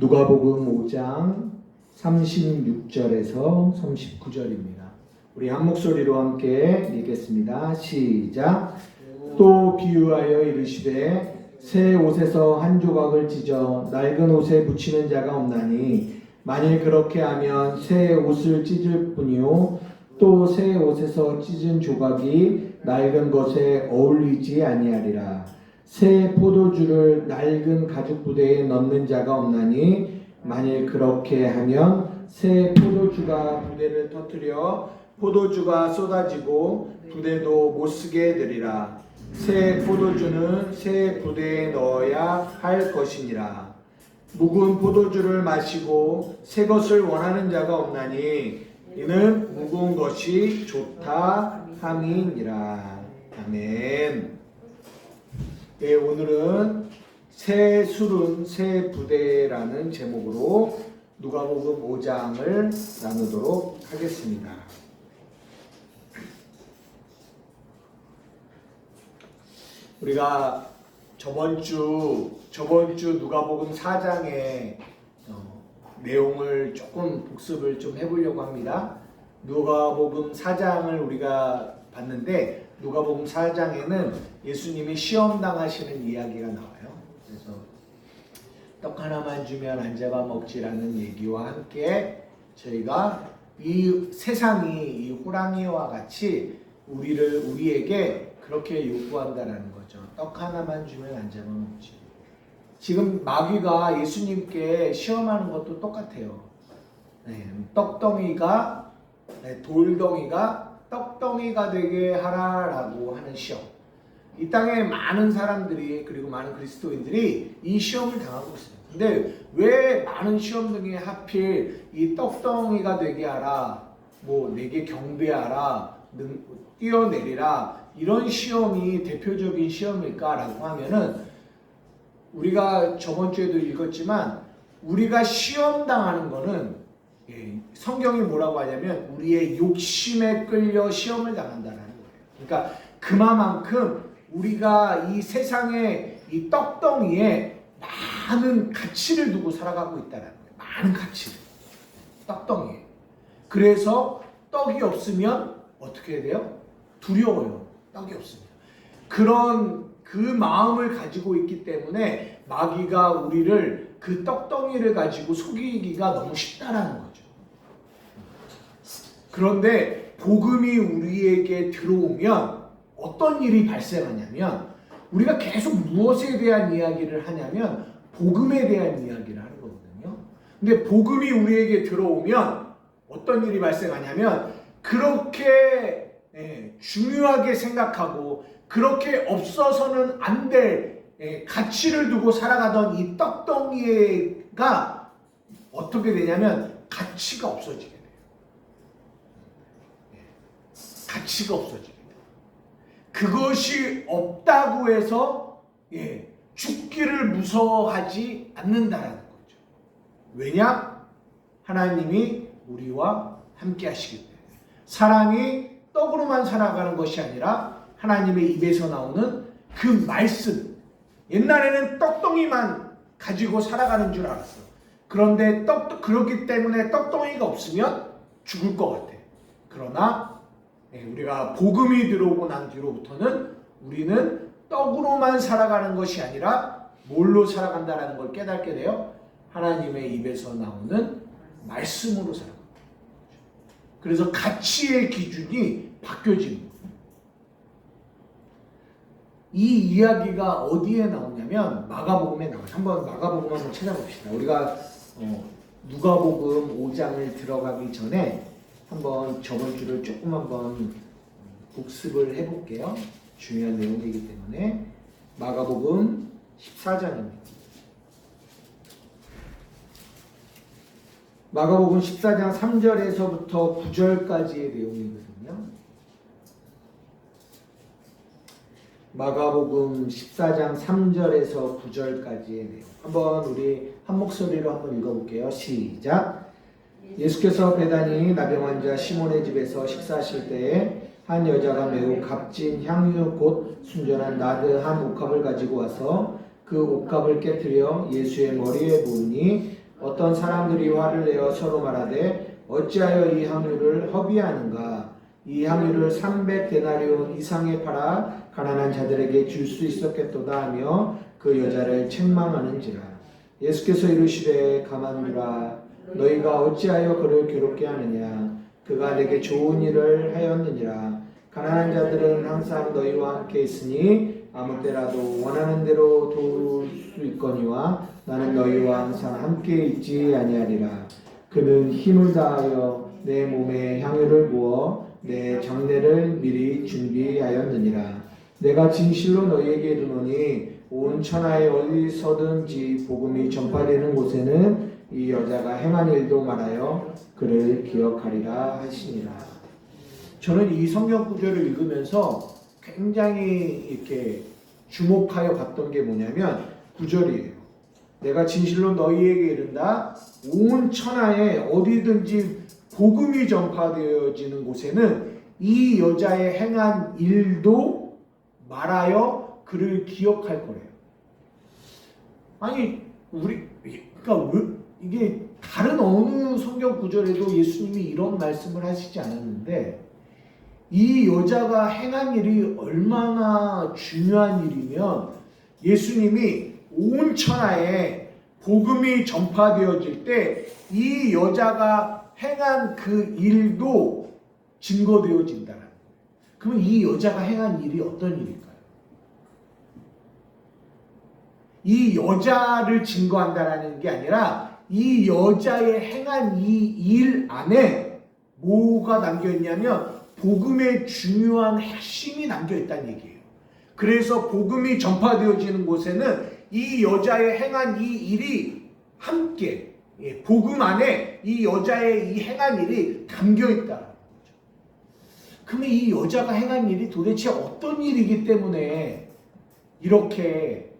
누가복음 5장 36절에서 39절입니다. 우리 한 목소리로 함께 읽겠습니다. 시작. 또 비유하여 이르시되 새 옷에서 한 조각을 찢어 낡은 옷에 붙이는 자가 없나니 만일 그렇게 하면 새 옷을 찢을 뿐이요 또 새 옷에서 찢은 조각이 낡은 것에 어울리지 아니하리라. 새 포도주를 낡은 가죽 부대에 넣는 자가 없나니 만일 그렇게 하면 새 포도주가 부대를 터뜨려 포도주가 쏟아지고 부대도 못쓰게 되리라. 새 포도주는 새 부대에 넣어야 할 것이니라. 묵은 포도주를 마시고 새 것을 원하는 자가 없나니 이는 묵은 것이 좋다 함이니라. 아멘. 네, 오늘은 새 술은 새 부대라는 제목으로 누가복음 5장을 나누도록 하겠습니다. 우리가 저번 주 누가복음 4장의 내용을 조금 복습을 좀 해보려고 합니다. 누가복음 4장을 우리가 봤는데 누가복음 4장에는 예수님이 시험당하시는 이야기가 나와요. 그래서 떡 하나만 주면 안 잡아 먹지라는 얘기와 함께 저희가 이 세상이 이 호랑이와 같이 우리에게 그렇게 요구한다라는 거죠. 떡 하나만 주면 안 잡아 먹지. 지금 마귀가 예수님께 시험하는 것도 똑같아요. 떡덩이가 돌덩이가 떡덩이가 되게 하라라고 하는 시험. 이 땅에 많은 사람들이 그리고 많은 그리스도인들이 이 시험을 당하고 있어요. 근데 왜 많은 시험 중에 하필 이 떡덩이가 되게 하라, 뭐 내게 경배하라, 뛰어내리라 이런 시험이 대표적인 시험일까라고 하면은 우리가 저번 주에도 읽었지만 우리가 시험 당하는 거는 성경이 뭐라고 하냐면 우리의 욕심에 끌려 시험을 당한다는 거예요. 그러니까 그만큼 우리가 이 세상에 이 떡덩이에 많은 가치를 두고 살아가고 있다는 거예요. 많은 가치를. 떡덩이에. 그래서 떡이 없으면 어떻게 해야 돼요? 두려워요. 떡이 없으면. 그런 그 마음을 가지고 있기 때문에 마귀가 우리를 그 떡덩이를 가지고 속이기가 너무 쉽다라는 거죠. 그런데 복음이 우리에게 들어오면 어떤 일이 발생하냐면 우리가 계속 무엇에 대한 이야기를 하냐면 복음에 대한 이야기를 하는 거거든요. 근데 복음이 우리에게 들어오면 어떤 일이 발생하냐면 그렇게 중요하게 생각하고 그렇게 없어서는 안 될 가치를 두고 살아가던 이 떡덩이가 어떻게 되냐면 가치가 없어지게 돼요. 가치가 없어지게 돼요. 그것이 없다고 해서 죽기를 무서워하지 않는다라는 거죠. 왜냐? 하나님이 우리와 함께 하시기 때문에. 사람이 떡으로만 살아가는 것이 아니라 하나님의 입에서 나오는 그 말씀. 옛날에는 떡덩이만 가지고 살아가는 줄 알았어. 그런데 그렇기 때문에 떡덩이가 없으면 죽을 것 같아. 그러나 우리가 복음이 들어오고 난 뒤로부터는 우리는 떡으로만 살아가는 것이 아니라 뭘로 살아간다는 걸 깨닫게 돼요. 하나님의 입에서 나오는 말씀으로 살아간다. 그래서 가치의 기준이 바뀌어지는 거예요. 이 이야기가 어디에 나오냐면 마가복음에 나와요. 한번 마가복음 한번 찾아봅시다. 우리가 누가복음 5장을 들어가기 전에 한번 저번 주를 조금 한번 복습을 해볼게요. 중요한 내용이기 때문에 마가복음 14장입니다. 마가복음 14장 3절에서부터 9절까지의 내용이거든요. 마가복음 14장 3절에서 9절까지의 내용. 한번 우리 한 목소리로 한번 읽어볼게요. 시작. 예수께서 베다니 나병 환자 시몬의 집에서 식사하실 때에 한 여자가 매우 값진 향유 곧 순전한 나드 한 옥합을 가지고 와서 그 옥합을 깨뜨려 예수의 머리에 부으니 어떤 사람들이 화를 내어 서로 말하되 어찌하여 이 향유를 허비하는가? 이 향유를 300데나리온 이상에 팔아 가난한 자들에게 줄 수 있었겠도다 하며 그 여자를 책망하는지라. 예수께서 이르시되 가만두라. 너희가 어찌하여 그를 괴롭게 하느냐? 그가 내게 좋은 일을 하였느니라. 가난한 자들은 항상 너희와 함께 있으니 아무 때라도 원하는 대로 도울 수 있거니와 나는 너희와 항상 함께 있지 아니하리라. 그는 힘을 다하여 내 몸에 향유를 부어 내 장례를 미리 준비하였느니라. 내가 진실로 너희에게 이르노니 온 천하에 어디서든지 복음이 전파되는 곳에는 이 여자가 행한 일도 말하여 그를 기억하리라 하시니라. 저는 이 성경 구절을 읽으면서 굉장히 이렇게 주목하여 봤던 게 뭐냐면 9절이에요. 내가 진실로 너희에게 이른다. 온 천하에 어디든지 복음이 전파되어지는 곳에는 이 여자의 행한 일도 말하여 그를 기억할 거래요. 아니 그러니까 이게 다른 어느 성경 구절에도 예수님이 이런 말씀을 하시지 않았는데 이 여자가 행한 일이 얼마나 중요한 일이면 예수님이 온 천하에 복음이 전파되어질 때 이 여자가 행한 그 일도 증거되어진다는 거예요. 그러면 이 여자가 행한 일이 어떤 일일까요? 이 여자를 증거한다는 게 아니라 이 여자의 행한 이 일 안에 뭐가 담겨있냐면 복음의 중요한 핵심이 담겨있다는 얘기예요. 그래서 복음이 전파되어지는 곳에는 이 여자의 행한 이 일이 함께 복음 안에 이 여자의 이 행한 일이 담겨있다는 거죠. 그러면 이 여자가 행한 일이 도대체 어떤 일이기 때문에 이렇게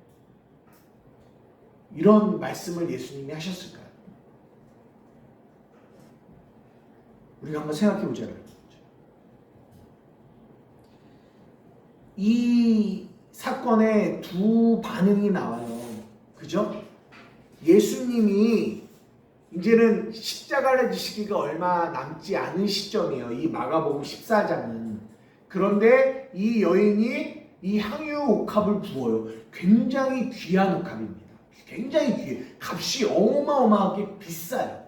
이런 말씀을 예수님이 하셨을까요? 우리가 한번 생각해 보자고요. 이 사건에 두 반응이 나와요. 그죠? 예수님이 이제는 십자가를 지시기가 얼마 남지 않은 시점이에요. 이 마가복음 14장은. 그런데 이 여인이 이 향유 옥합을 부어요. 굉장히 귀한 옥합입니다. 굉장히 귀해요. 값이 어마어마하게 비싸요.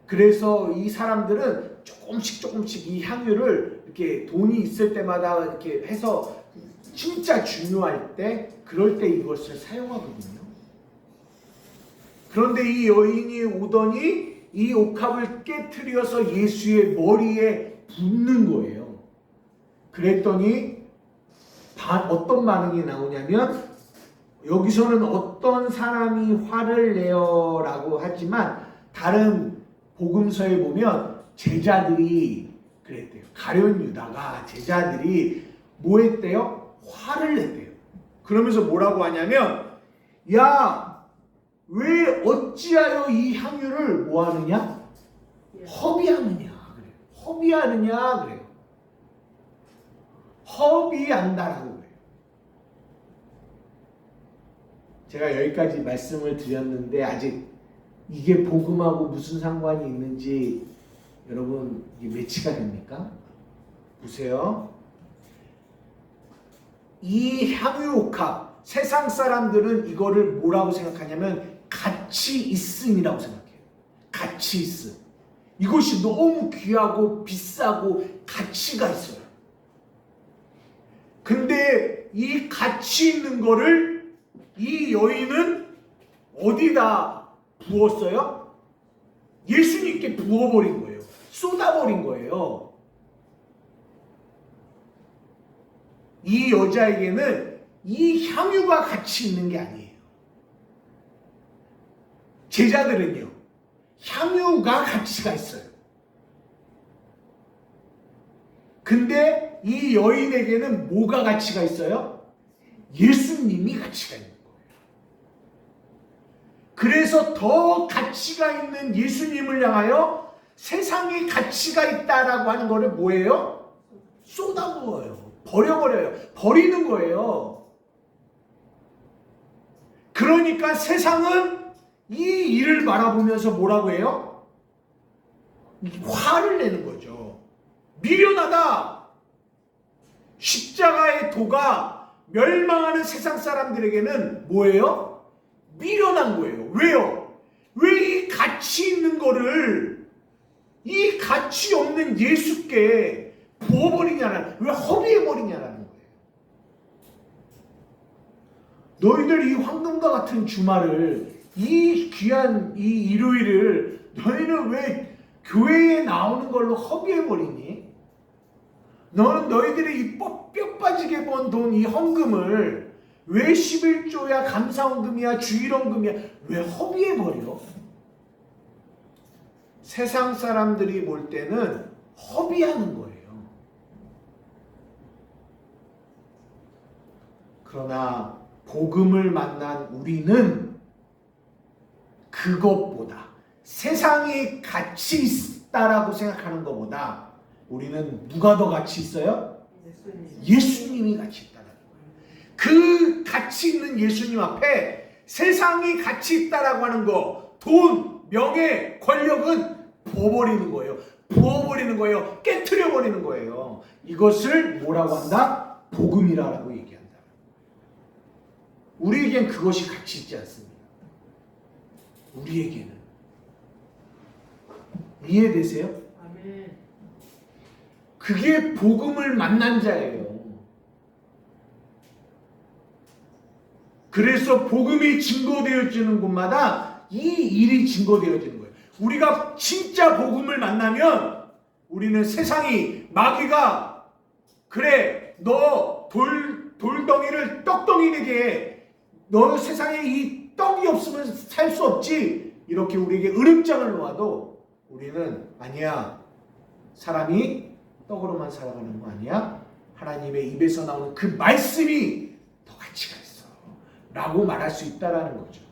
그래서 이 사람들은 조금씩 이 향유를 이렇게 돈이 있을 때마다 이렇게 해서 진짜 중요할 때 그럴 때 이것을 사용하거든요. 그런데 이 여인이 오더니 이 옥합을 깨트려서 예수의 머리에 붓는 거예요. 그랬더니 어떤 반응이 나오냐면 여기서는 어떤 사람이 화를 내어라고 하지만 다른 복음서에 보면 제자들이 그랬대요. 가룟 유다가 제자들이 뭐 했대요? 화를 냈대요. 그러면서 뭐라고 하냐면 야 왜 어찌하여 이 향유를 뭐 하느냐? 허비하느냐 그래요. 허비하느냐 그래요. 허비한다라고 그래요. 제가 여기까지 말씀을 드렸는데 아직 이게 복음하고 무슨 상관이 있는지 여러분 이게 매치가 됩니까? 보세요. 이 향유옥합 세상 사람들은 이거를 뭐라고 생각하냐면 가치 있음이라고 생각해요. 가치 있음. 이것이 너무 귀하고 비싸고 가치가 있어요. 근데 이 가치 있는 거를 이 여인은 어디다 부었어요? 예수님께 부어버린 거예요. 쏟아버린 거예요. 이 여자에게는 이 향유가 가치 있는 게 아니에요. 제자들은요, 향유가 가치가 있어요. 근데 이 여인에게는 뭐가 가치가 있어요? 예수님이 가치가 있는 거예요. 그래서 더 가치가 있는 예수님을 향하여 세상에 가치가 있다라고 하는 거를 뭐예요? 쏟아부어요. 버려버려요. 버리는 거예요. 그러니까 세상은 이 일을 바라보면서 뭐라고 해요? 화를 내는 거죠. 미련하다. 십자가의 도가 멸망하는 세상 사람들에게는 뭐예요? 미련한 거예요. 왜요? 왜 이 가치 있는 거를 이 가치 없는 예수께 부어버리냐는, 왜 허비해버리냐라는 거예요. 너희들 이 황금과 같은 주말을, 이 귀한 이 일요일을 너희는 왜 교회에 나오는 걸로 허비해버리니? 너는 너희들이 이 뼈 빠지게 번 돈, 이 헌금을 왜 11조야 감사헌금이야 주일헌금이야 왜 허비해버려? 세상 사람들이 볼 때는 허비하는 거예요. 그러나 복음을 만난 우리는 그것보다, 세상이 가치 있다라고 생각하는 것보다 우리는 누가 더 가치 있어요? 예수님이 가치 있다라는 거예요. 그 가치 있는 예수님 앞에 세상이 가치 있다라고 하는 거, 돈, 명예, 권력은 부어버리는 거예요. 부어버리는 거예요. 깨트려버리는 거예요. 이것을 뭐라고 한다? 복음이라고 얘기한다. 우리에겐 그것이 가치 있지 않습니다. 우리에게는. 이해되세요? 아멘. 그게 복음을 만난 자예요. 그래서 복음이 증거되어지는 곳마다 이 일이 증거되어지는 거예요. 우리가 진짜 복음을 만나면 우리는 세상이, 마귀가 그래 너 돌덩이를 떡덩이 되게 해. 너 세상에 이 떡이 없으면 살 수 없지. 이렇게 우리에게 으름장을 놓아도 우리는 아니야. 사람이 떡으로만 살아가는 거 아니야. 하나님의 입에서 나오는 그 말씀이 더 가치가 있어 라고 말할 수 있다라는 거죠.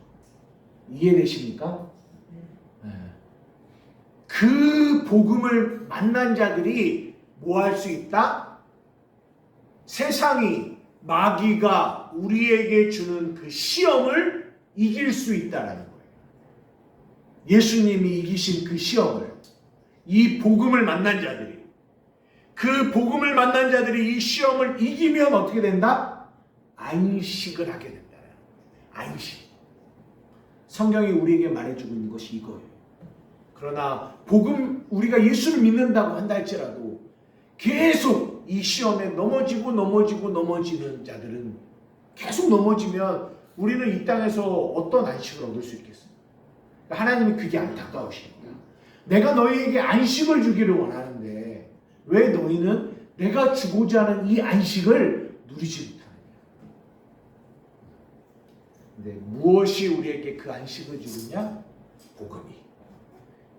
이해되십니까? 네. 그 복음을 만난 자들이 뭐 할 수 있다? 세상이, 마귀가 우리에게 주는 그 시험을 이길 수 있다라는 거예요. 예수님이 이기신 그 시험을, 이 복음을 만난 자들이, 그 복음을 만난 자들이 이 시험을 이기면 어떻게 된다? 안식을 하게 된다. 안식. 성경이 우리에게 말해주고 있는 것이 이거예요. 그러나 복음, 우리가 예수를 믿는다고 한다 할지라도 계속 이 시험에 넘어지는 자들은, 계속 넘어지면 우리는 이 땅에서 어떤 안식을 얻을 수 있겠어요? 하나님이 그게 안타까우시니까 내가 너희에게 안식을 주기를 원하는데 왜 너희는 내가 주고자 하는 이 안식을 누리지 못하느냐? 근데 무엇이 우리에게 그 안식을 주느냐? 복음이.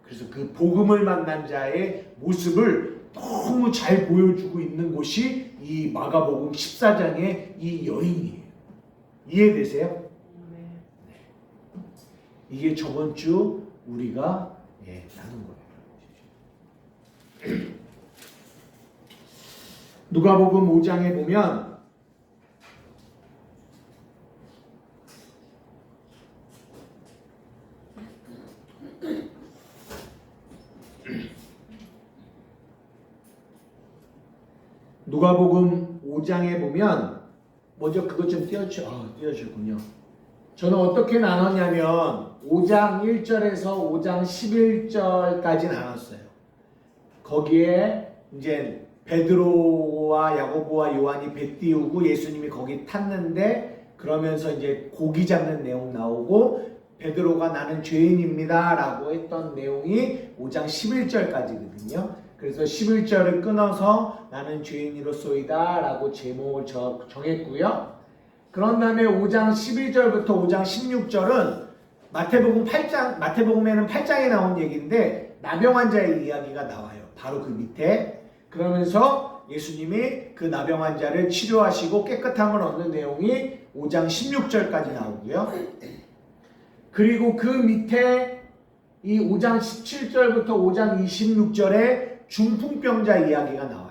그래서 그 복음을 만난 자의 모습을 너무 잘 보여주고 있는 곳이 이 마가복음 14장의 이 여인이에요. 이해되세요? 네. 이게 저번 주 우리가 나눈 거예요. 누가복음 5장에 보면 누가복음 5장에 보면 먼저 그것 좀 띄워주군요. 저는 어떻게 나눴냐면 5장 1절에서 5장 11절까지 나눴어요. 거기에 이제 베드로와 야고보와 요한이 배 띄우고 예수님이 거기 탔는데 그러면서 이제 고기 잡는 내용 나오고 베드로가 나는 죄인입니다 라고 했던 내용이 5장 11절까지거든요. 그래서 11절을 끊어서 나는 죄인으로소이다 라고 제목을 정했고요. 그런 다음에 5장 12절부터 5장 16절은 마태복음에는 8장에 나온 얘기인데 나병 환자의 이야기가 나와요. 바로 그 밑에. 그러면서 예수님이 그 나병 환자를 치료하시고 깨끗함을 얻는 내용이 5장 16절까지 나오고요. 그리고 그 밑에 이 5장 17절부터 5장 26절에 중풍병자 이야기가 나와요.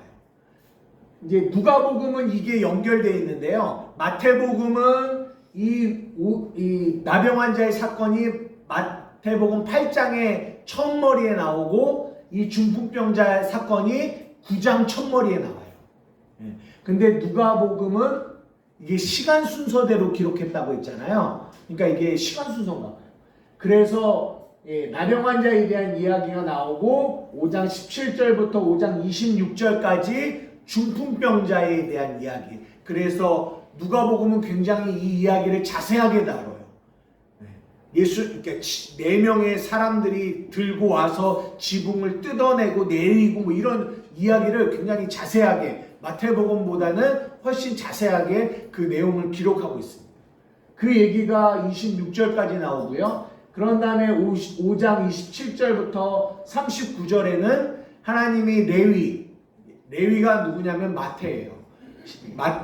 이제 누가복음은 이게 연결되어 있는데요. 마태복음은 이 나병 환자의 사건이 마태복음 8장의 첫머리에 나오고 이 중풍병자 사건이 9장 첫머리에 나와요. 근데 누가복음은 이게 시간 순서대로 기록했다고 했잖아요. 그러니까 이게 시간 순서인가 봐요. 그래서 나병 환자에 대한 이야기가 나오고 5장 17절부터 5장 26절까지 중풍병자에 대한 이야기. 그래서 누가복음은 굉장히 이 이야기를 자세하게 다뤄요. 그러니까 4명의 사람들이 들고 와서 지붕을 뜯어내고 내리고 뭐 이런 이야기를 굉장히 자세하게, 마태복음보다는 훨씬 자세하게 그 내용을 기록하고 있습니다. 그 얘기가 26절까지 나오고요. 그런 다음에 5장 27절부터 39절에는 하나님이 레위가 누구냐면 마태예요.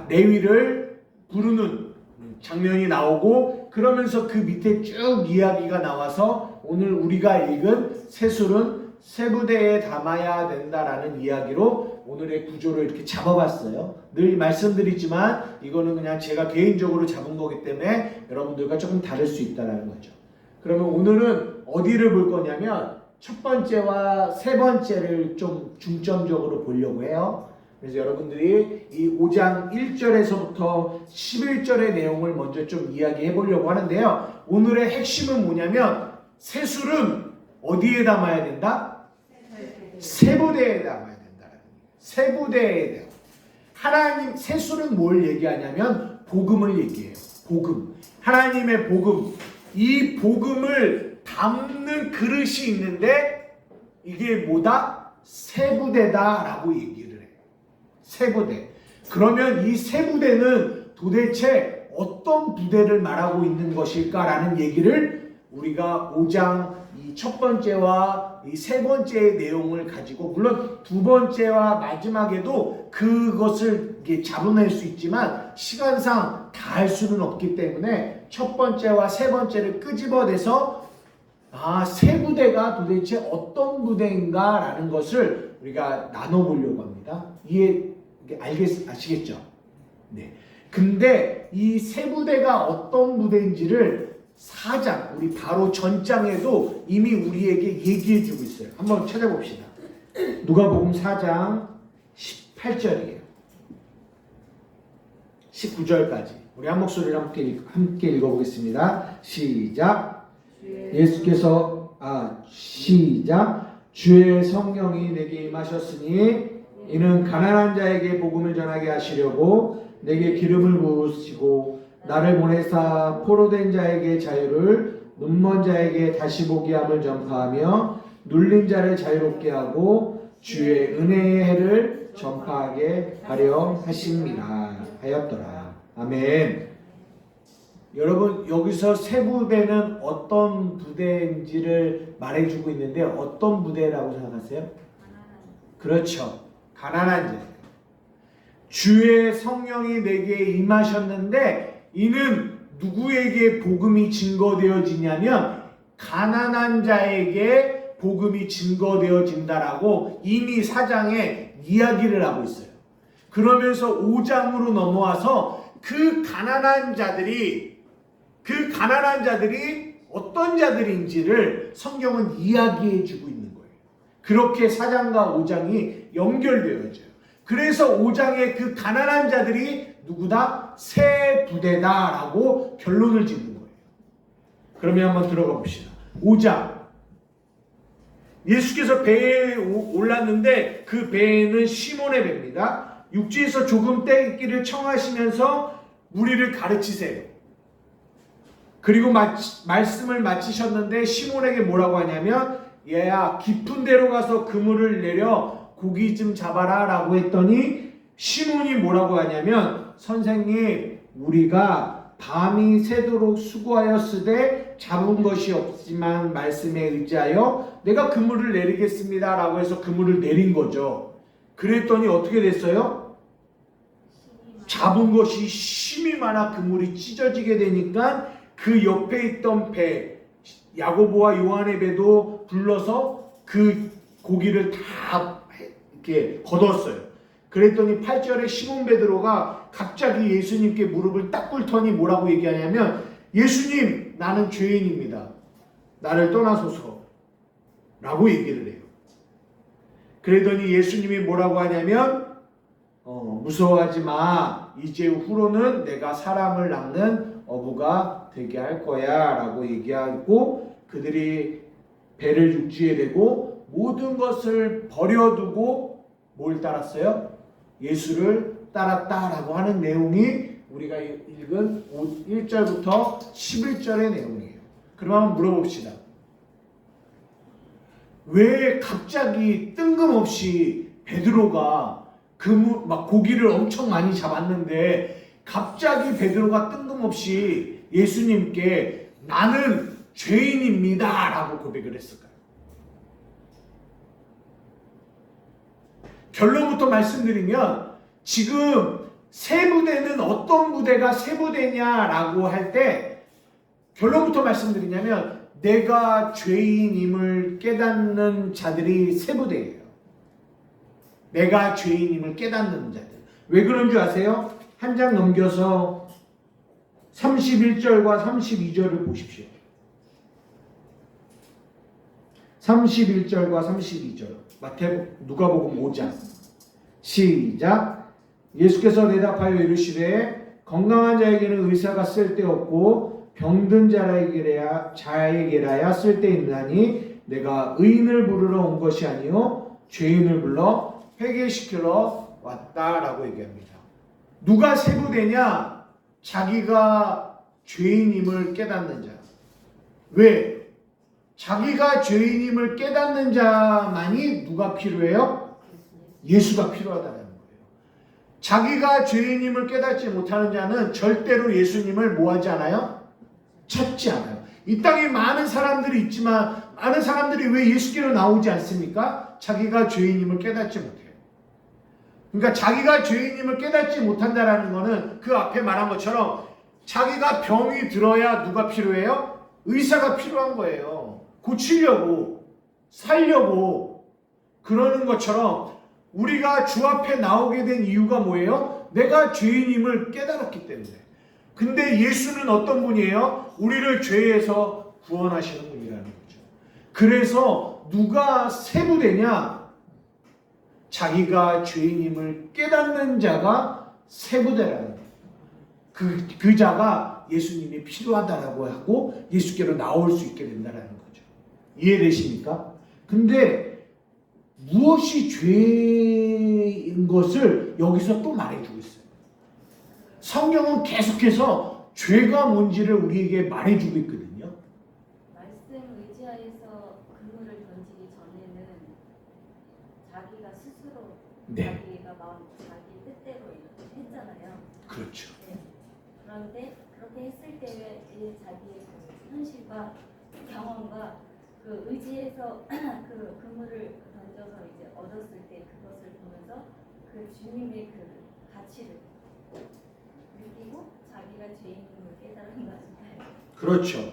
레위를 부르는 장면이 나오고, 그러면서 그 밑에 쭉 이야기가 나와서 오늘 우리가 읽은 세술은 세부대에 담아야 된다라는 이야기로 오늘의 구조를 이렇게 잡아봤어요. 늘 말씀드리지만 이거는 그냥 제가 개인적으로 잡은 거기 때문에 여러분들과 조금 다를 수 있다는 거죠. 그러면 오늘은 어디를 볼 거냐면 첫 번째와 세 번째를 좀 중점적으로 보려고 해요. 그래서 여러분들이 이 5장 1절에서부터 11절의 내용을 먼저 좀 이야기해 보려고 하는데요. 오늘의 핵심은 뭐냐면 세술은 어디에 담아야 된다? 세부대에 담아야 된다. 세부대에 대한 하나님, 세술은 뭘 얘기하냐면 복음을 얘기해요. 복음, 하나님의 복음. 이 복음을 담는 그릇이 있는데 이게 뭐다? 세부대다라고 얘기를 해요. 세부대. 그러면 이 세부대는 도대체 어떤 부대를 말하고 있는 것일까라는 얘기를 우리가 5장 이 첫 번째와 이 세 번째의 내용을 가지고, 물론 두 번째와 마지막에도 그것을 잡아낼 수 있지만 시간상 다 할 수는 없기 때문에 첫 번째와 세 번째를 끄집어내서 세 부대가 도대체 어떤 부대인가라는 것을 우리가 나눠보려고 합니다. 아시겠죠? 네. 근데 이 세 부대가 어떤 부대인지를 4장, 우리 바로 전장에도 이미 우리에게 얘기해주고 있어요. 한번 찾아봅시다. 누가복음 4장 18절이에요. 19절까지 우리 한 목소리로 함께 읽어보겠습니다. 시작. 예수께서 시작. 주의 성령이 내게 임하셨으니 이는 가난한 자에게 복음을 전하게 하시려고 내게 기름을 부으시고 나를 보내사 포로된 자에게 자유를, 눈먼 자에게 다시 보게 함을 전파하며 눌린 자를 자유롭게 하고 주의 은혜의 해를 전파하게 하려 하였더라. 아멘. 여러분, 여기서 세 부대는 어떤 부대인지를 말해주고 있는데 어떤 부대라고 생각하세요? 그렇죠. 가난한 자. 주의 성령이 내게 임하셨는데 이는 누구에게 복음이 증거되어지냐면 가난한 자에게 복음이 증거되어진다라고 이미 4장에 이야기를 하고 있어요. 그러면서 5장으로 넘어와서 그 가난한 자들이 어떤 자들인지를 성경은 이야기해 주고 있는 거예요. 그렇게 4장과 5장이 연결되어져요. 그래서 5장의 그 가난한 자들이 누구다? 세 부대다라고 결론을 짓는 거예요. 그러면 한번 들어가 봅시다. 5장. 예수께서 배에 올랐는데 그 배에는 시몬의 배입니다. 육지에서 조금 떼기를 청하시면서 무리를 가르치세요. 그리고 말씀을 마치셨는데 시몬에게 뭐라고 하냐면, 얘야 깊은 데로 가서 그물을 내려 고기 좀 잡아라 라고 했더니 시몬이 뭐라고 하냐면, 선생님 우리가 밤이 새도록 수고하였으되 잡은 것이 없지만 말씀에 의지하여 내가 그물을 내리겠습니다 라고 해서 그물을 내린 거죠. 그랬더니 어떻게 됐어요? 잡은 것이 힘이 많아 그물이 찢어지게 되니까 그 옆에 있던 배, 야고보와 요한의 배도 불러서 그 고기를 다 이렇게 걷었어요. 그랬더니 8절에 시몬 베드로가 갑자기 예수님께 무릎을 딱 꿇더니 뭐라고 얘기하냐면, 예수님 나는 죄인입니다. 나를 떠나소서 라고 얘기를 해요. 그러더니 예수님이 뭐라고 하냐면 무서워하지 마. 이제 후로는 내가 사람을 낳는 어부가 되게 할 거야 라고 얘기하고 그들이 배를 육지에 대고 모든 것을 버려두고 뭘 따랐어요? 예수를 따랐다라고 하는 내용이 우리가 읽은 1절부터 11절의 내용이에요. 그럼 한번 물어봅시다. 왜 갑자기 뜬금없이 베드로가 막 고기를 엄청 많이 잡았는데 갑자기 베드로가 뜬금없이 예수님께 나는 죄인입니다 라고 고백을 했을까요? 결론부터 말씀드리면 지금 세 부대는 어떤 부대가 세 부대냐라고 할 때 결론부터 말씀드리냐면 내가 죄인임을 깨닫는 자들이 세 부대예요. 내가 죄인임을 깨닫는 자들. 왜 그런 줄 아세요? 한 장 넘겨서 31절과 32절을 보십시오. 31절과 32절 누가복음 5장 시작. 예수께서 대답하여 이르시되 건강한 자에게는 의사가 쓸데없고 병든 자에게라야 쓸데있나니 내가 의인을 부르러 온 것이 아니요 죄인을 불러 회개시키러 왔다라고 얘기합니다. 누가 세부되냐? 자기가 죄인임을 깨닫는 자. 왜? 자기가 죄인임을 깨닫는 자만이 누가 필요해요? 예수가 필요하다는 거예요. 자기가 죄인임을 깨닫지 못하는 자는 절대로 예수님을 뭐하지 않아요? 찾지 않아요. 이 땅에 많은 사람들이 있지만 많은 사람들이 왜 예수께로 나오지 않습니까? 자기가 죄인임을 깨닫지 못해요. 그러니까 자기가 죄인임을 깨닫지 못한다라는 것은 그 앞에 말한 것처럼 자기가 병이 들어야 누가 필요해요? 의사가 필요한 거예요. 고치려고 살려고. 그러는 것처럼 우리가 주 앞에 나오게 된 이유가 뭐예요? 내가 죄인임을 깨달았기 때문에. 근데 예수는 어떤 분이에요? 우리를 죄에서 구원하시는 분이라는 거죠. 그래서 누가 세부되냐? 자기가 죄인임을 깨닫는 자가 세부되라는 거예요. 그 자가 예수님이 필요하다라고 하고 예수께로 나올 수 있게 된다는 거죠. 이해되십니까? 근데 무엇이 죄인 것을 여기서 또 말해주고 있어요. 성경은 계속해서 죄가 뭔지를 우리에게 말해주고 있거든요. 말씀 의지하여서 그물을 던지기 전에는 자기가 스스로 자기가 자기 뜻대로 이렇게 했잖아요. 그렇죠. 네. 그런데 그렇게 했을 때에 자기의 그 현실과 경험과 그 의지해서 그 그물을 던져서 이제 얻었을 때 그것을 보면서 그 주님의 그 가치를 느끼고 자기가 죄인임을 깨달은 것입니다. 그렇죠.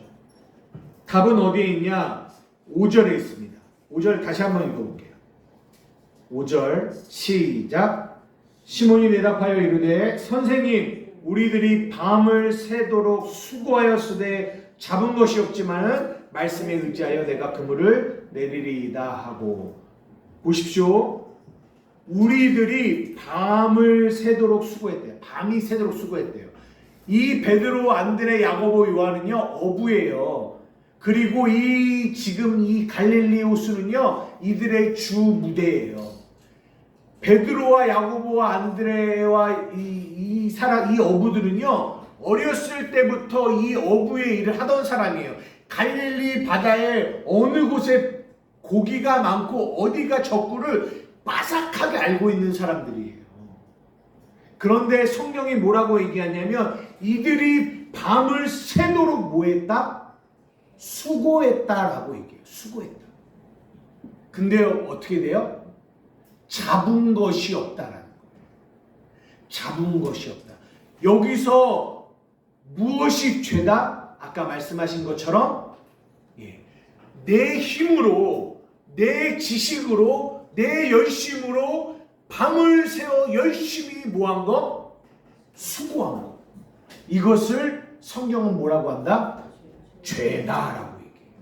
답은 어디에 있냐? 5절에 있습니다. 5절 다시 한번 읽어볼게요. 5절 시작. 시몬이 대답하여 이르되 선생님 우리들이 밤을 새도록 수고하였으되 잡은 것이 없지만은 말씀에 의지하여 내가 그물을 내리리이다 하고. 보십시오. 우리들이 밤을 새도록 수고했대요. 밤이 새도록 수고했대요. 이 베드로, 안드레, 야고보, 요한은요 어부예요. 그리고 지금 이 갈릴리 호수는요 이들의 주 무대예요. 베드로와 야고보와 안드레와 이 어부들은요 어렸을 때부터 이 어부의 일을 하던 사람이에요. 갈릴리 바다에 어느 곳에 고기가 많고 어디가 적구를 빠삭하게 알고 있는 사람들이에요. 그런데 성경이 뭐라고 얘기하냐면 이들이 밤을 새도록 뭐했다? 수고했다라고 얘기해요. 수고했다. 근데 어떻게 돼요? 잡은 것이 없다라는 거예요. 잡은 것이 없다. 여기서 무엇이 죄다? 아까 말씀하신 것처럼 내 힘으로, 내 지식으로, 내 열심으로 밤을 새워 열심히 뭐한 거? 수고한 거. 이것을 성경은 뭐라고 한다? 죄다라고 얘기해요.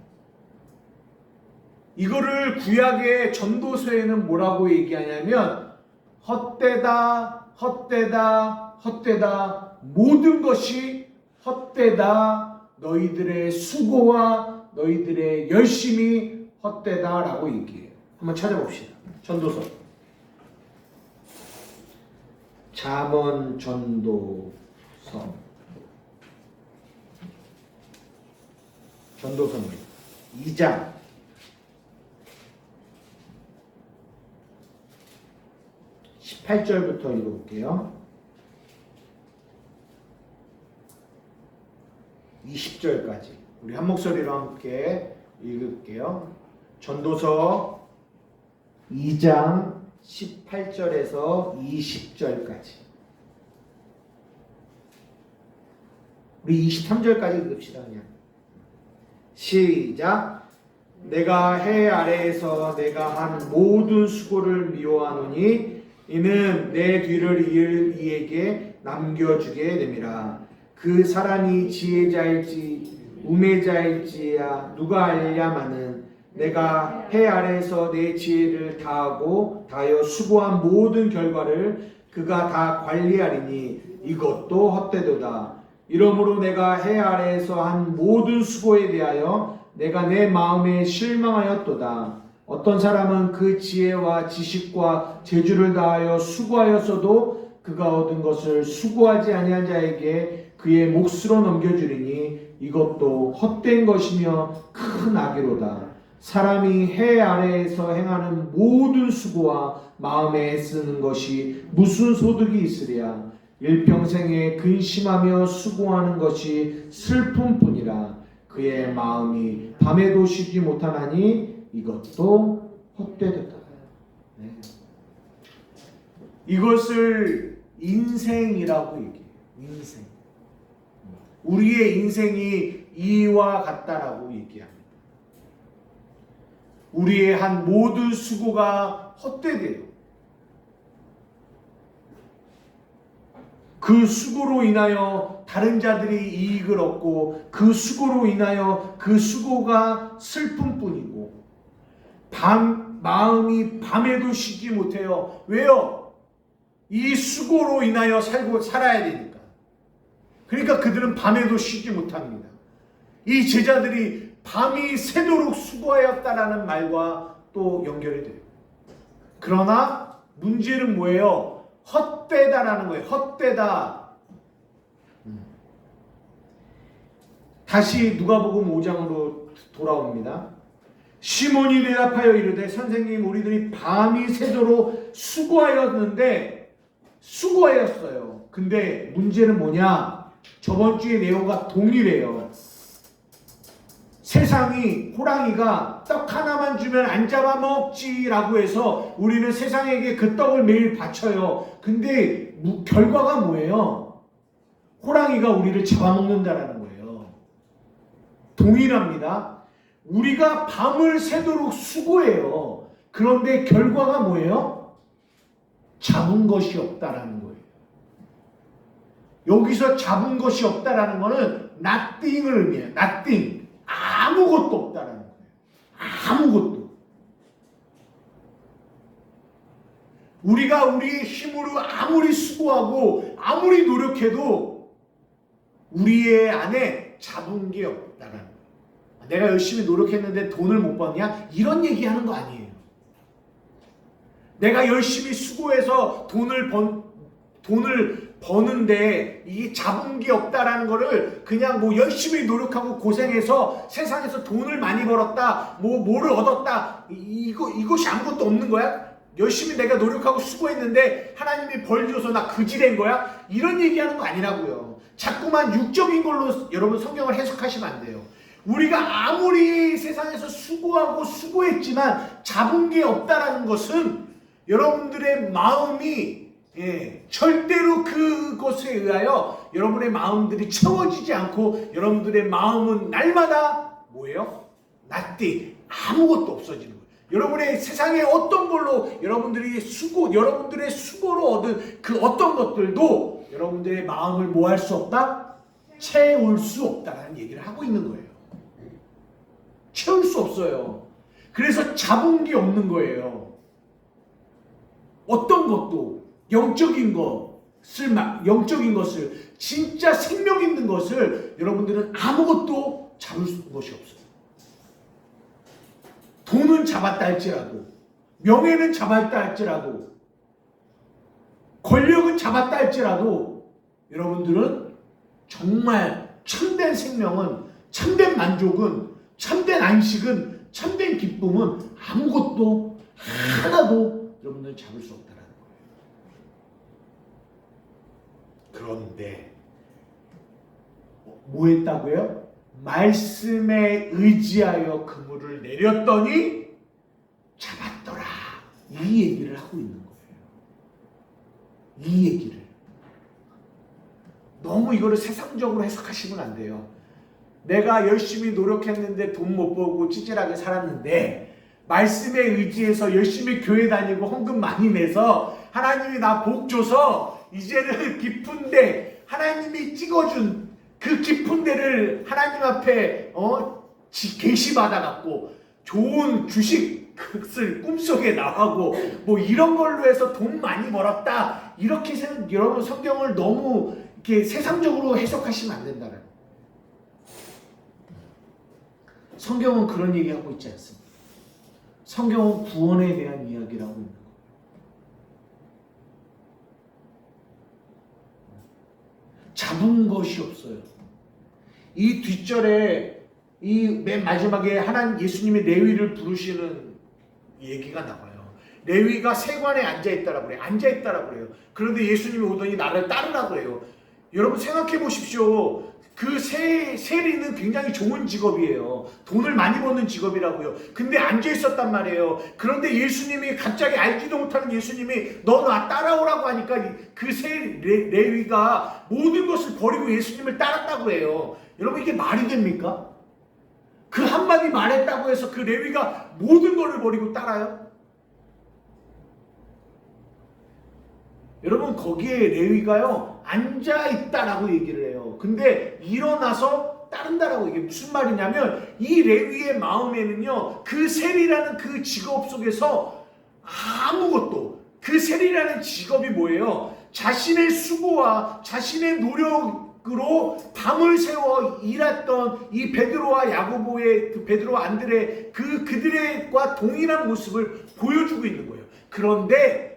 이거를 구약의 전도서에는 뭐라고 얘기하냐면 헛되다, 헛되다, 헛되다, 모든 것이 헛되다, 너희들의 수고와 너희들의 열심이 헛되다라고 얘기해요. 한번 찾아봅시다. 전도서. 잠언 전도서. 전도서는 2장 18절부터 읽어볼게요. 20절까지 우리 한 목소리로 함께 읽을게요. 전도서 2장 18절에서 20절까지. 우리 23절까지 읽읍시다. 그냥 시작. 내가 해 아래에서 내가 한 모든 수고를 미워하노니 이는 내 뒤를 이을 이에게 남겨주게 됨이라. 그 사람이 지혜자일지 우매자일지야 누가 알랴마는 내가 해 아래에서 내 지혜를 다하여 수고한 모든 결과를 그가 다 관리하리니 이것도 헛되도다. 이러므로 내가 해 아래에서 한 모든 수고에 대하여 내가 내 마음에 실망하였도다. 어떤 사람은 그 지혜와 지식과 재주를 다하여 수고하였어도 그가 얻은 것을 수고하지 아니한 자에게 그의 몫으로 넘겨주리니 이것도 헛된 것이며 큰 악이로다. 사람이 해 아래에서 행하는 모든 수고와 마음에 애쓰는 것이 무슨 소득이 있으랴. 일평생에 근심하며 수고하는 것이 슬픔뿐이라. 그의 마음이 밤에도 쉬지 못하나니 이것도 헛되다. 네. 이것을 인생이라고 얘기해요. 인생. 우리의 인생이 이와 같다라고 얘기합니다. 우리의 한 모든 수고가 헛되대요. 그 수고로 인하여 다른 자들이 이익을 얻고 그 수고로 인하여 그 수고가 슬픔뿐이고 마음이 밤에도 쉬지 못해요. 왜요? 이 수고로 인하여 살아야 되니까. 그러니까 그들은 밤에도 쉬지 못합니다. 이 제자들이 밤이 새도록 수고하였다라는 말과 또 연결이 돼요. 그러나 문제는 뭐예요? 헛되다라는 거예요. 헛되다. 다시 누가복음 5장으로 돌아옵니다. 시몬이 대답하여 이르되 선생님 우리들이 밤이 새도록 수고하였어요. 근데 문제는 뭐냐? 저번 주의 내용과 동일해요. 세상이 호랑이가 떡 하나만 주면 안 잡아먹지라고 해서 우리는 세상에게 그 떡을 매일 바쳐요. 근데 결과가 뭐예요? 호랑이가 우리를 잡아먹는다라는 거예요. 동일합니다. 우리가 밤을 새도록 수고해요. 그런데 결과가 뭐예요? 잡은 것이 없다라는 거예요. 여기서 잡은 것이 없다라는 거는 nothing을 의미해요. nothing. 아무것도 없다라는 거예요. 아무것도. 우리가 우리의 힘으로 아무리 수고하고 아무리 노력해도 우리의 안에 잡은 게 없다라는 거예요. 내가 열심히 노력했는데 돈을 못 버냐? 이런 얘기하는 거 아니에요. 내가 열심히 수고해서 돈을 버는데 이게 잡은 게 없다라는 거를 그냥 뭐 열심히 노력하고 고생해서 세상에서 돈을 많이 벌었다, 뭐를 얻었다, 이것이 아무것도 없는 거야? 열심히 내가 노력하고 수고했는데 하나님이 벌 줘서 나 그지 된 거야? 이런 얘기하는 거 아니라고요. 자꾸만 육적인 걸로 여러분 성경을 해석하시면 안 돼요. 우리가 아무리 세상에서 수고했지만 잡은 게 없다라는 것은 여러분들의 마음이 절대로 그것에 의하여 여러분의 마음들이 채워지지 않고 여러분들의 마음은 날마다 뭐예요? 낫디 아무것도 없어지는 거예요. 여러분의 세상의 어떤 걸로 여러분들의 수고로 얻은 그 어떤 것들도 여러분들의 마음을 뭐 할 수 없다? 채울 수 없다라는 얘기를 하고 있는 거예요. 채울 수 없어요. 그래서 잡은 게 없는 거예요. 어떤 것도 영적인 것을 진짜 생명 있는 것을 여러분들은 아무것도 잡을 것이 없어요. 돈은 잡았다 할지라도, 명예는 잡았다 할지라도, 권력은 잡았다 할지라도 여러분들은 정말 참된 생명은, 참된 만족은, 참된 안식은, 참된 기쁨은 아무것도 하나도 여러분들은 잡을 수 없다는 거예요. 그런데 뭐 했다고요? 말씀에 의지하여 그물을 내렸더니 잡았더라. 이 얘기를 하고 있는 거예요. 이 얘기를. 너무 이거를 세상적으로 해석하시면 안 돼요. 내가 열심히 노력했는데 돈 못 벌고 찌질하게 살았는데 말씀에 의지해서 열심히 교회 다니고 헌금 많이 내서 하나님이 나 복 줘서 이제는 깊은데 하나님이 찍어준 그 깊은 데를 하나님 앞에 계시받아 갖고 좋은 주식을 꿈속에 나가고 뭐 이런 걸로 해서 돈 많이 벌었다, 이렇게 여러분 성경을 너무 이렇게 세상적으로 해석하시면 안 된다는 거예요. 성경은 그런 얘기하고 있지 않습니다. 성경은 구원에 대한 이야기를 하고 있는 거예요. 잡은 것이 없어요. 이 뒷절에 이 맨 마지막에 하나님 예수님이 레위를 부르시는 얘기가 나와요. 레위가 세관에 앉아있다라고 그래요. 앉아있다라고 그래요. 그런데 예수님이 오더니 나를 따르라고 그래요. 여러분 생각해 보십시오. 그 세리는 굉장히 좋은 직업이에요. 돈을 많이 버는 직업이라고요. 근데 앉아있었단 말이에요. 그런데 예수님이 갑자기 알지도 못하는 예수님이 너 나 따라오라고 하니까 그 레위가 모든 것을 버리고 예수님을 따랐다고 해요. 여러분 이게 말이 됩니까? 그 한마디 말했다고 해서 그 레위가 모든 것을 버리고 따라요? 여러분 거기에 레위가요 앉아있다라고 얘기를 해요. 근데 일어나서 따른다라고. 이게 무슨 말이냐면 이 레위의 마음에는요 그 세리라는 그 직업 속에서 아무것도, 그 세리라는 직업이 뭐예요? 자신의 수고와 자신의 노력으로 밤을 새워 일했던 이 베드로와 야고보의 그 베드로와 안드레 그들과 동일한 모습을 보여주고 있는 거예요. 그런데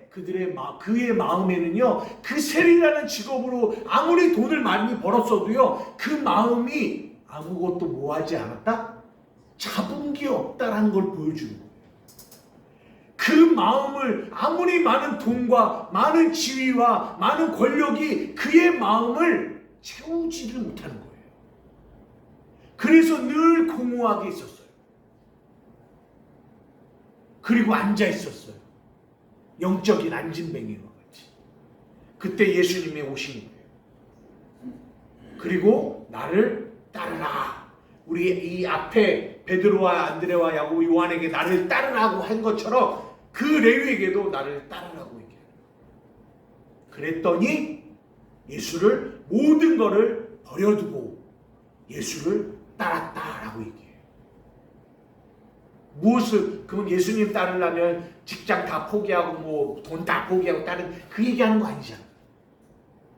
그의 마음에는요 그 세리라는 직업으로 아무리 돈을 많이 벌었어도요 그 마음이 아무것도 뭐하지 않았다? 잡은 게 없다라는 걸 보여주는 거예요. 그 마음을, 아무리 많은 돈과 많은 지위와 많은 권력이 그의 마음을 채우지를 못하는 거예요. 그래서 늘 공허하게 있었어요. 그리고 앉아 있었어요. 영적인 안진뱅이와 같이. 그때 예수님이 오신 거예요. 그리고 나를 따르라. 우리 이 앞에 베드로와 안드레와 야고보 요한에게 나를 따르라고 한 것처럼 그 레위에게도 나를 따르라고 얘기해요. 그랬더니 예수를 모든 것을 버려두고 예수를 따랐다라고 얘기해요. 무엇을, 그럼 예수님 따르려면 직장 다 포기하고 뭐 돈 다 포기하고 그 얘기하는 거 아니잖아요.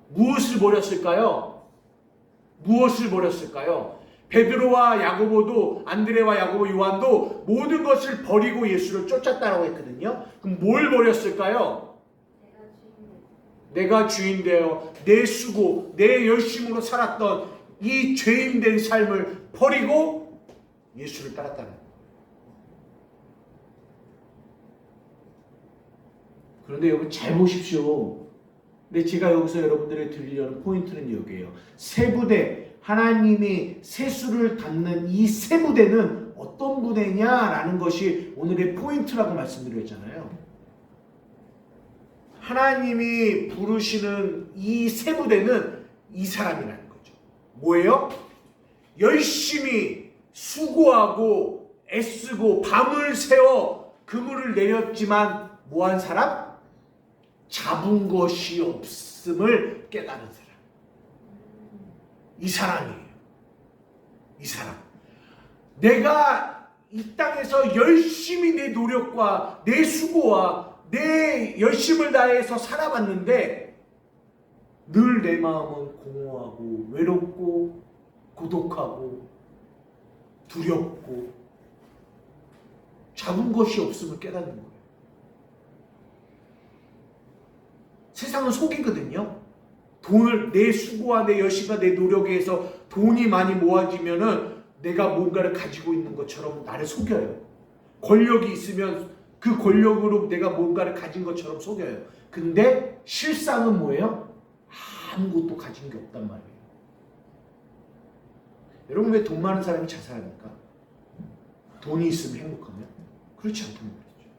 무엇을 버렸을까요? 무엇을 버렸을까요? 베드로와 야고보도, 안드레와 야고보, 요한도 모든 것을 버리고 예수를 쫓았다라고 했거든요. 그럼 뭘 버렸을까요? 내가 주인 되어 내 수고, 내 열심으로 살았던 이 죄인된 삶을 버리고 예수를 따랐다는 거예요. 그런데 여러분 잘 보십시오. 근데 제가 여기서 여러분들에게 드리려는 포인트는 여기에요. 세 부대, 하나님이 세수를 담는 이 세 부대는 어떤 부대냐라는 것이 오늘의 포인트라고 말씀드렸잖아요. 하나님이 부르시는 이 세 부대는 이 사람이라는 거죠. 뭐예요? 열심히 수고하고 애쓰고 밤을 새워 그물을 내렸지만 뭐한 사람? 잡은 것이 없음을 깨달은 사람. 이 사람이에요. 이 사람. 내가 이 땅에서 열심히 내 노력과 내 수고와 내 열심을 다해서 살아봤는데 늘 내 마음은 공허하고 외롭고 고독하고 두렵고 잡은 것이 없음을 깨닫는 거예요. 세상은 속이거든요. 돈을 내 수고와 내 열심과 내 노력에 의해서 돈이 많이 모아지면은 내가 뭔가를 가지고 있는 것처럼 나를 속여요. 권력이 있으면 그 권력으로 내가 뭔가를 가진 것처럼 속여요. 근데 실상은 뭐예요? 아무것도 가진 게 없단 말이에요. 여러분 왜 돈 많은 사람이 자살합니까? 돈이 있으면 행복하면? 그렇지 않단 말이죠.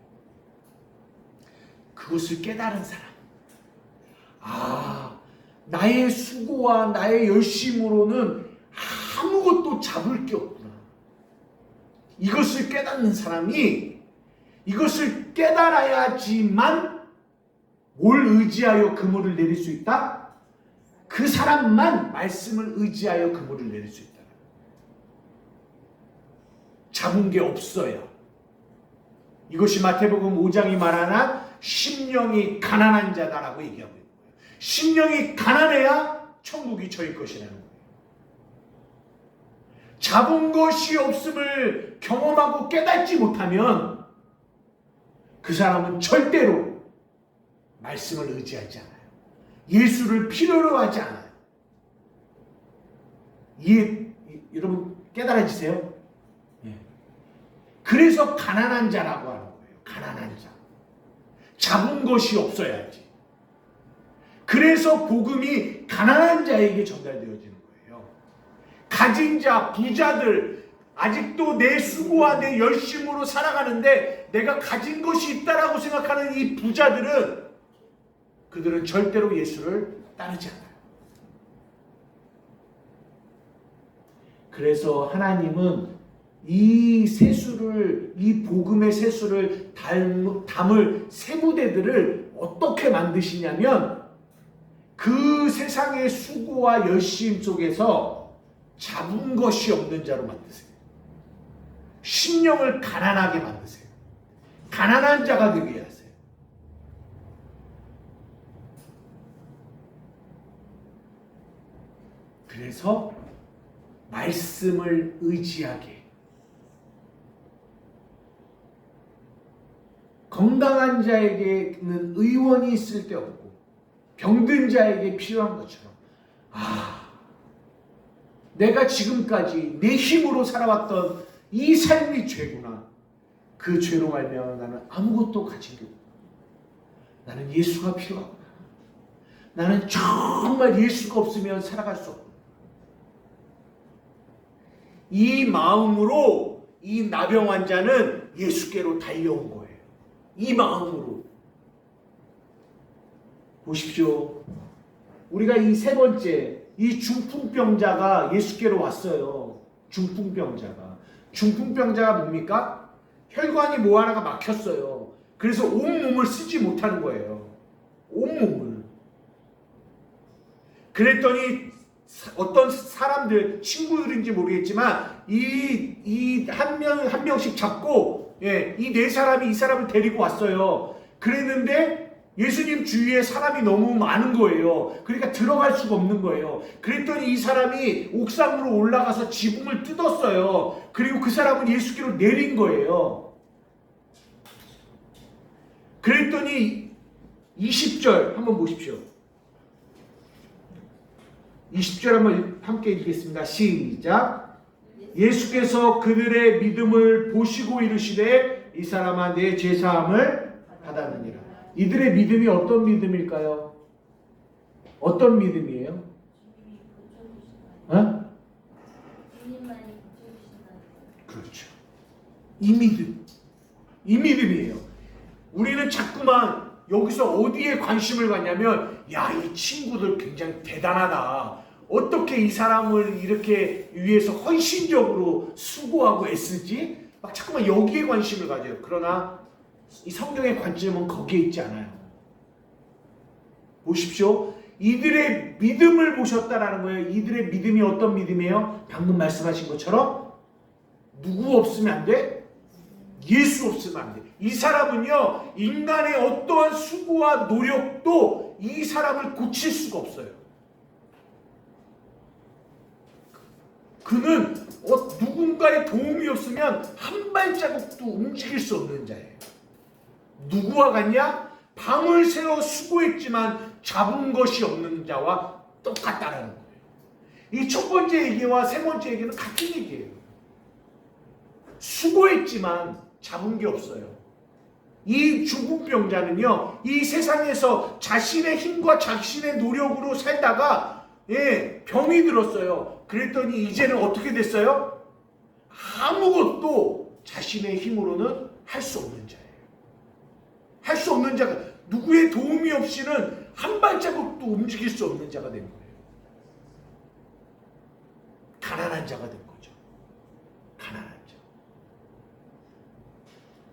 그것을 깨달은 사람. 나의 수고와 나의 열심으로는 아무것도 잡을 게 없구나. 이것을 깨닫는 사람이 이것을 깨달아야지만 뭘 의지하여 그물을 내릴 수 있다? 그 사람만 말씀을 의지하여 그물을 내릴 수 있다. 잡은 게 없어야. 이것이 마태복음 5장이 말하는 심령이 가난한 자다라고 얘기하고 있는 거예요. 심령이 가난해야 천국이 저희 것이라는 거예요. 잡은 것이 없음을 경험하고 깨닫지 못하면 그 사람은 절대로 말씀을 의지하지 않아요. 예수를 필요로 하지 않아요. 여러분 깨달아지세요? 그래서 가난한 자라고 하는 거예요. 가난한 자. 잡은 것이 없어야지. 그래서 복음이 가난한 자에게 전달되어지는 거예요. 가진 자, 부자들, 아직도 내 수고와 내 열심으로 살아가는데 내가 가진 것이 있다라고 생각하는 이 부자들은 그들은 절대로 예수를 따르지 않아요. 그래서 하나님은 이 세수를, 이 복음의 세수를 담을 세무대들을 어떻게 만드시냐면 그 세상의 수고와 열심 속에서 잡은 것이 없는 자로 만드세요. 심령을 가난하게 만드세요. 가난한 자가 되게 하세요. 그래서 말씀을 의지하게, 건강한 자에게는 의원이 있을 데 없고 병든 자에게 필요한 것처럼 내가 지금까지 내 힘으로 살아왔던 이 삶이 죄구나. 그 죄로 말미암아 나는 아무것도 가진 게 없구나. 나는 예수가 필요하구나. 나는 정말 예수가 없으면 살아갈 수 없구나. 이 마음으로 이 나병 환자는 예수께로 달려온 거예요. 이 마음으로. 보십시오. 우리가 이 세 번째, 이 중풍병자가 예수께로 왔어요. 중풍병자가. 중풍병자가 뭡니까? 혈관이 뭐 하나가 막혔어요. 그래서 온몸을 쓰지 못하는 거예요. 온몸을. 그랬더니 어떤 사람들, 친구들인지 모르겠지만 이 한 명씩 잡고 이 네 사람이 이 사람을 데리고 왔어요. 그랬는데 예수님 주위에 사람이 너무 많은 거예요. 그러니까 들어갈 수가 없는 거예요. 그랬더니 이 사람이 옥상으로 올라가서 지붕을 뜯었어요. 그리고 그 사람은 예수께로 내린 거예요. 그랬더니 20절 한번 보십시오. 20절 한번 함께 읽겠습니다. 시작. 예수께서 그들의 믿음을 보시고 이르시되 이 사람아 내 죄사함을 받았느니라. 이들의 믿음이 어떤 믿음일까요? 어떤 믿음이에요? 그렇죠. 이 믿음이에요. 우리는 자꾸만 여기서 어디에 관심을 갖냐면 이 친구들 굉장히 대단하다. 어떻게 이 사람을 이렇게 위해서 헌신적으로 수고하고 애쓰지? 막 자꾸만 여기에 관심을 가져요. 그러나 이 성경의 관점은 거기에 있지 않아요. 보십시오. 이들의 믿음을 보셨다라는 거예요. 이들의 믿음이 어떤 믿음이에요? 방금 말씀하신 것처럼 누구 없으면 안 돼? 예수 없으면 안 돼. 이 사람은요, 인간의 어떠한 수고와 노력도 이 사람을 고칠 수가 없어요. 그는 누군가의 도움이 없으면 한 발자국도 움직일 수 없는 자예요. 누구와 같냐? 밤을 새워 수고했지만 잡은 것이 없는 자와 똑같다라는 거예요. 이 첫 번째 얘기와 세 번째 얘기는 같은 얘기예요. 수고했지만 잡은 게 없어요. 이 중풍병자는요, 이 세상에서 자신의 힘과 자신의 노력으로 살다가 병이 들었어요. 그랬더니 이제는 어떻게 됐어요? 아무것도 자신의 힘으로는 할 수 없는 자예요. 할 수 없는 자가, 누구의 도움이 없이는 한 발자국도 움직일 수 없는 자가 된 거예요. 가난한 자가 된 거죠. 가난한 자.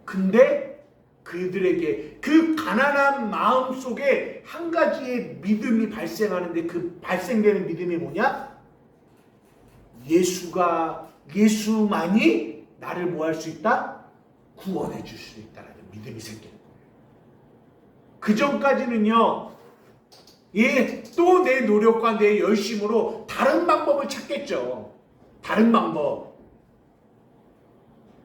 근데 그들에게 그 가난한 마음 속에 한 가지의 믿음이 발생하는데, 그 발생되는 믿음이 뭐냐? 예수만이 나를 뭐 할 수 있다? 구원해 줄 수 있다라는 믿음이 생기는 거예요. 그 전까지는요, 또 내 노력과 내 열심으로 다른 방법을 찾겠죠. 다른 방법.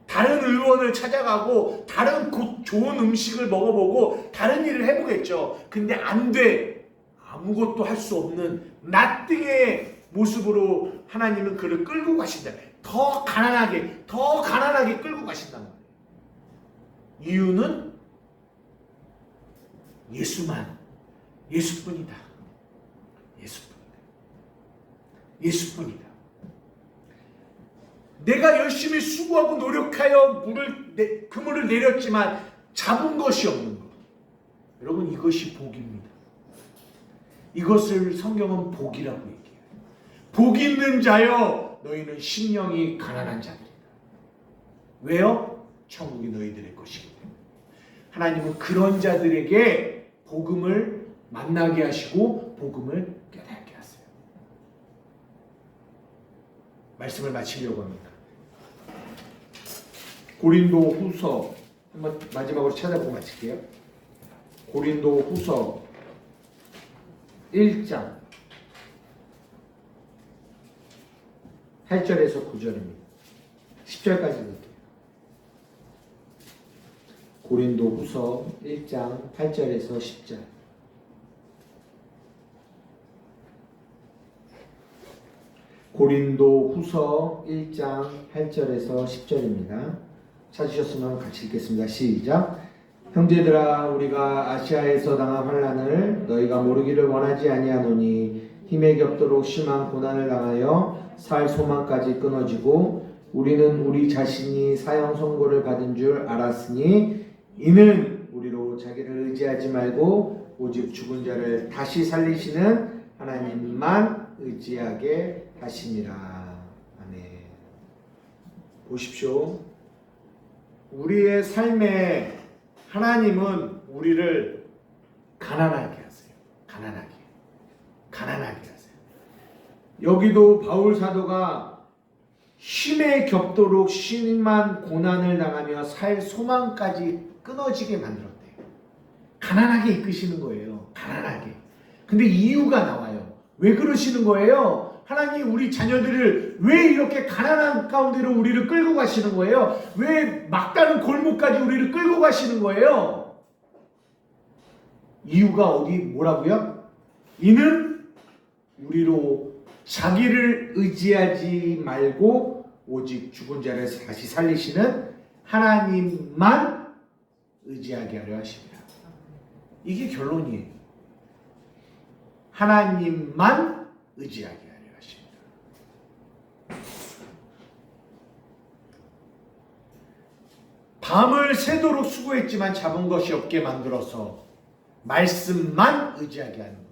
다른 의원을 찾아가고 다른 좋은 음식을 먹어보고 다른 일을 해보겠죠. 근데 안 돼. 아무것도 할 수 없는 나띵의 모습으로 하나님은 그를 끌고 가신다. 더 가난하게 끌고 가신단 말이에요. 이유는 예수뿐이다. 예수뿐이다. 내가 열심히 수고하고 노력하여 그물을 내렸지만 잡은 것이 없는 것. 여러분, 이것이 복입니다. 이것을 성경은 복이라고 얘기해요. 복 있는 자여, 너희는 심령이 가난한 자들이다. 왜요? 천국이 너희들의 것이기 때문에. 하나님은 그런 자들에게 복음을 만나게 하시고 복음을 깨닫게 하세요. 말씀을 마치려고 합니다. 고린도 후서 한번 마지막으로 찾아보고 마칠게요. 고린도 후서 1장 8절에서 9절입니다. 10절까지 볼게요. 고린도 후서 1장 8절에서 10절. 고린도 후서 1장 8절에서 10절입니다. 찾으셨으면 같이 읽겠습니다. 시작. 형제들아, 우리가 아시아에서 당한 환난을 너희가 모르기를 원하지 아니하노니 힘에 겹도록 심한 고난을 당하여 살 소망까지 끊어지고 우리는 우리 자신이 사형 선고를 받은 줄 알았으니 이는 우리로 자기를 의지하지 말고 오직 죽은 자를 다시 살리시는 하나님만 의지하게 하심이라. 아멘. 보십시오. 우리의 삶에 하나님은 우리를 가난하게 하세요. 가난하게 하세요. 여기도 바울 사도가 힘에 겹도록 심한 고난을 당하며 살 소망까지 끊어지게 만들었대요. 가난하게 이끄시는 거예요. 가난하게. 근데 이유가 나와요. 왜 그러시는 거예요? 하나님, 우리 자녀들을 왜 이렇게 가난한 가운데로 우리를 끌고 가시는 거예요? 왜 막다른 골목까지 우리를 끌고 가시는 거예요? 이유가 뭐라고요? 이는 우리로 자기를 의지하지 말고 오직 죽은 자를 다시 살리시는 하나님만 의지하게 하려 하십니다. 이게 결론이에요. 하나님만 의지하게 하려 하십니다. 밤을 새도록 수고했지만 잡은 것이 없게 만들어서 말씀만 의지하게 하는 거예요.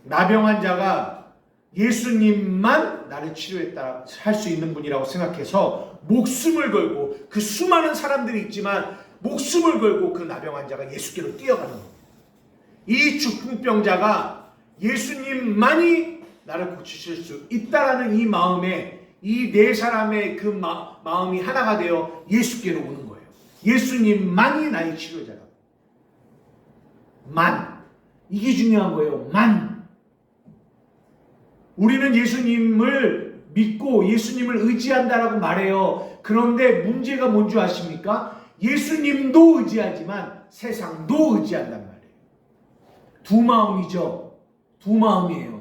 나병한 자가 예수님만 나를 치료했다 할 수 있는 분이라고 생각해서 목숨을 걸고, 그 수많은 사람들이 있지만 목숨을 걸고 그 나병한 자가 예수께로 뛰어가는 거예요. 이 중풍병자가 예수님만이 나를 고치실 수 있다라는 이 마음에 이 네 사람의 그 마음이 하나가 되어 예수께로 오는 거예요. 예수님만이 나의 치료자라고. 만. 이게 중요한 거예요. 만. 우리는 예수님을 믿고 예수님을 의지한다라고 말해요. 그런데 문제가 뭔지 아십니까? 예수님도 의지하지만 세상도 의지한단 말이에요. 두 마음이죠. 두 마음이에요.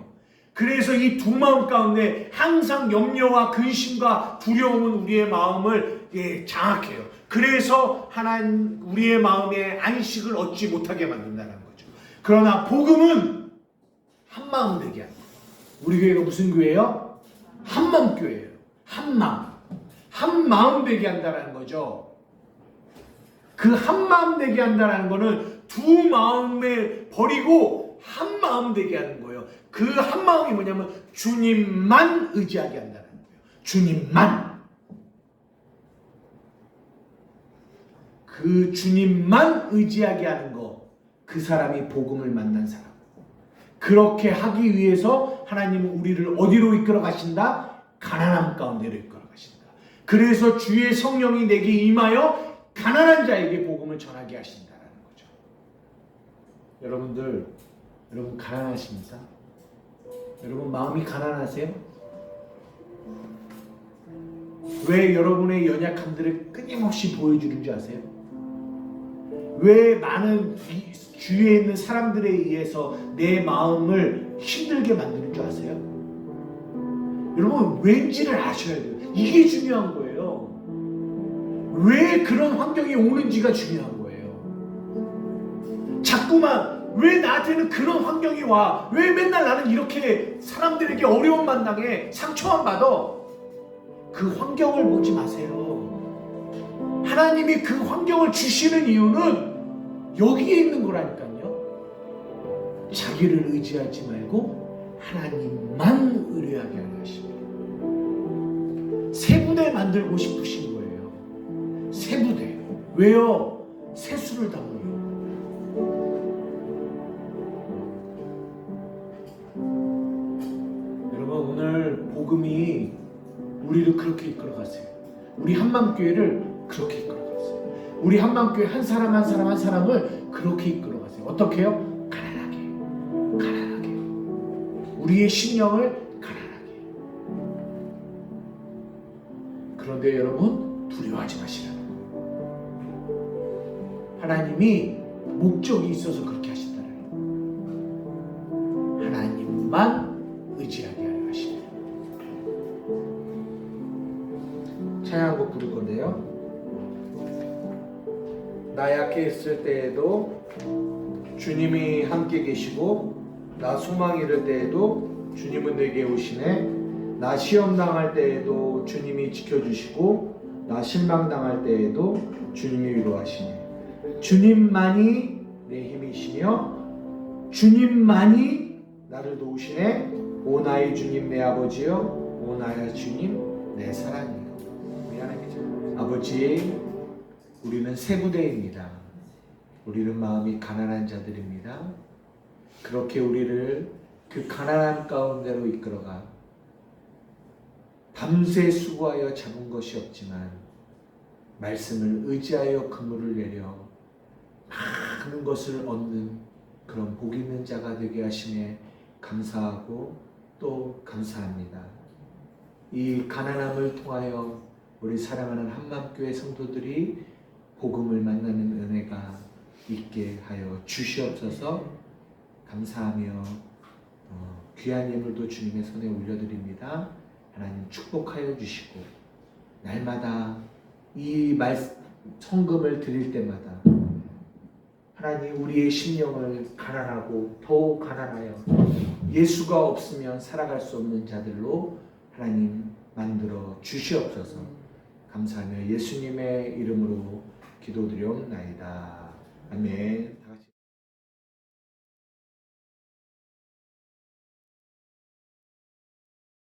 그래서 이 두 마음 가운데 항상 염려와 근심과 두려움은 우리의 마음을 장악해요. 그래서 하나님 우리의 마음에 안식을 얻지 못하게 만든다는 거죠. 그러나 복음은 한 마음 되게 합니다. 우리 교회가 무슨 교회예요? 한마음 교회예요. 한마음. 한 마음 되게 한다는 거죠. 그 한 마음 되게 한다는 거는 두 마음을 버리고 한 마음 되게 하는 거예요. 그 한 마음이 뭐냐면 주님만 의지하게 한다는 거예요. 주님만. 그 주님만 의지하게 하는 거. 그 사람이 복음을 만난 사람. 그렇게 하기 위해서 하나님은 우리를 어디로 이끌어 가신다? 가난함 가운데로 이끌어 가신다. 그래서 주의 성령이 내게 임하여 가난한 자에게 복음을 전하게 하신다는 거죠. 여러분 가난하십니까? 여러분 마음이 가난하세요? 왜 여러분의 연약함들을 끊임없이 보여주는 줄 아세요? 왜 많은 주위에 있는 사람들에 의해서 내 마음을 힘들게 만드는 줄 아세요? 여러분 왠지를 아셔야 돼요. 이게 중요한 거예요. 왜 그런 환경이 오는지가 중요한 거예요. 자꾸만 왜 나한테는 그런 환경이 와? 왜 맨날 나는 이렇게 사람들에게 어려움만 당해? 상처만 받아? 그 환경을 보지 마세요. 하나님이 그 환경을 주시는 이유는 여기에 있는 거라니까요. 자기를 의지하지 말고 하나님만 의뢰하게 하려 하십니다. 새 부대 만들고 싶으신 거예요. 새 부대. 왜요? 세수를 담으려. 여러분 오늘 복음이 우리를 그렇게 이끌어가세요. 우리 한마음교회를 그렇게 이끌어가세요. 우리 한마음교회 한 사람 한 사람 한 사람을 그렇게 이끌어가세요. 어떻게 해요? 가난하게. 가난하게. 우리의 심령을 가난하게. 그런데 여러분 두려워하지 마시라는 거예요. 하나님이 목적이 있어서 그렇게 하신다는 거예요. 하나님만 의지하게 하려 하십니다. 찬양곡 부를 건데요. 나 약해 있을 때에도 주님이 함께 계시고 나 소망 잃을 때에도 주님은 내게 오시네. 나 시험 당할 때에도 주님이 지켜주시고 나 실망 당할 때에도 주님이 위로하시네. 주님만이 내 힘이시며 주님만이 나를 도우시네. 오 나의 주님 내 아버지여, 오 나의 주님 내 사랑이요. 미안합니다. 아버지, 우리는 새 부대입니다. 우리는 마음이 가난한 자들입니다. 그렇게 우리를 그 가난한 가운데로 이끌어가 밤새 수고하여 잡은 것이 없지만 말씀을 의지하여 그물을 내려 많은 것을 얻는 그런 복 있는 자가 되게 하심에 감사하고 또 감사합니다. 이 가난함을 통하여 우리 사랑하는 한마음교회 성도들이 복음을 만나는 은혜가 있게 하여 주시옵소서. 감사하며 귀한 예물도 주님의 손에 올려드립니다. 하나님 축복하여 주시고 날마다 이 성금을 드릴 때마다 하나님 우리의 심령을 가난하고 더욱 가난하여 예수가 없으면 살아갈 수 없는 자들로 하나님 만들어 주시옵소서. 감사하며 예수님의 이름으로 기도드리옵나이다. 아멘.